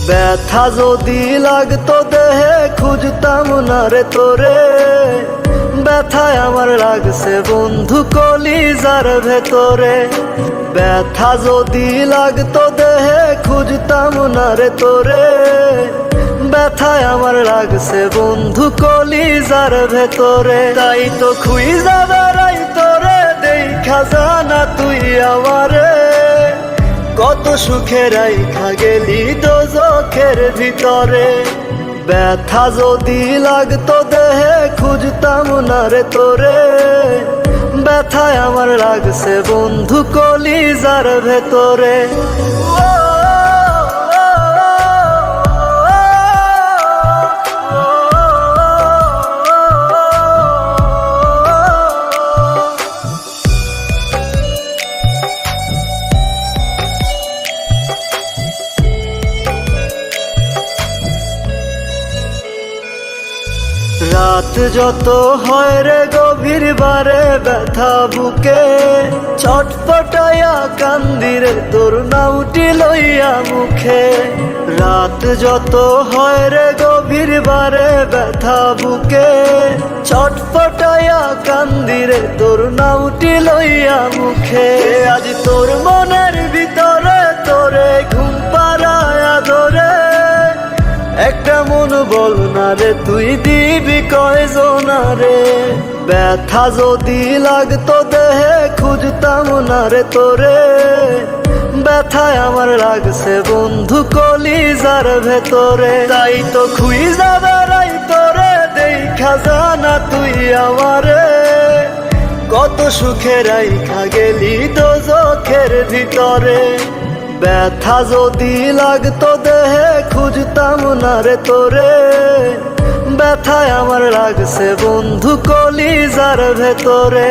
ব্যথা যদি লাগতো দেহে খুঁজতাম না রে তোরে, ব্যথায় আমার লাগছে বন্ধু কলিজার ভেতরে। ব্যথা যদি লাগতো দেহে খুঁজতাম না রে তোরে, ব্যথায় আমার লাগছে বন্ধু কলিজার ভেতরে। তাই তো খুঁজা বেড়াই তোরে, দেখা জানা তুই আমারে, কত সুখে রাইখা গেলি দোজখের ভিতরে। ব্যথা যদি লাগতো দেহে খুঁজতাম না রে তোরে, ব্যথায় আমার লাগছে বন্ধু কলিজার ভেতরে। রাত যত হয় রে গভীর বারে ব্যথা বুকে, ছটফটাইয়া কান্দিরে তোর নামটি লইয়া মুখে। রাত যত হয় রে গভীর বারে ব্যথা বুকে, ছটফটাইয়া কান্দিরে তোর নামটি লইয়া মুখে। আজ তোর মনের ভিতরে তোরে ঘুম পাড়ায়া ধরে, একটা মন বল না রে তুই দিবি কয়জনা রে। ব্যথা যদি লাগতো দেহে খুঁজতাম না রে তোরে, ব্যথায় আমার লাগছে বন্ধু কলিজার ভেতরে। তাই তো খুঁজা বেড়াই তোরে, দেখা জানা তুই আমারে, কত সুখে রাইখা গেলি দোজখের ভিতরে। ব্যথা যদি লাগতো দেহে খুঁজতাম না রে তোরে, ব্যথায় আমার লাগছে বন্ধু কলিজার ভেতরে।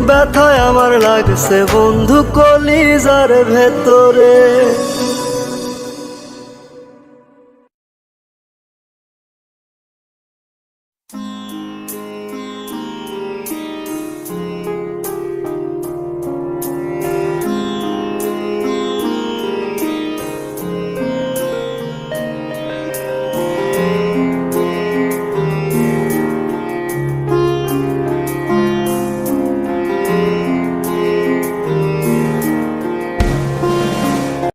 ব্যথায় আমার লাগছে বন্ধু কলিজার ভেতরে।